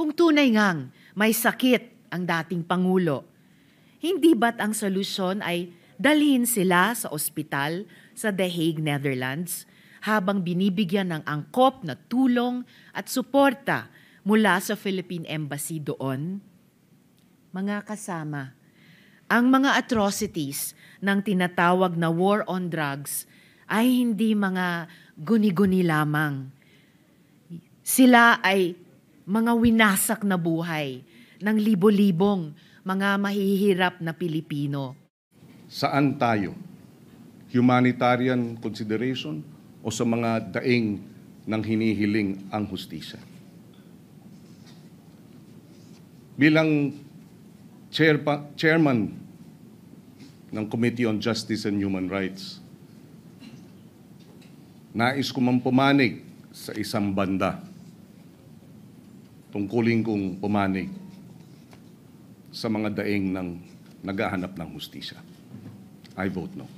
Kung tunay ngang may sakit ang dating Pangulo, hindi ba't ang solusyon ay dalhin sila sa ospital sa The Hague, Netherlands, habang binibigyan ng angkop na tulong at suporta mula sa Philippine Embassy doon? Mga kasama, ang mga atrocities ng tinatawag na war on drugs ay hindi mga guni-guni lamang. Sila ay mga winasak na buhay ng libo-libong mga mahihirap na Pilipino. Saan tayo? Humanitarian consideration o sa mga daing ng hinihiling ang hustisya? Bilang chairman ng Committee on Justice and Human Rights, nais ko mang pumanig sa isang banda. Tungkulin kong pumanig sa mga daing ng naghahanap ng hustisya. I vote no.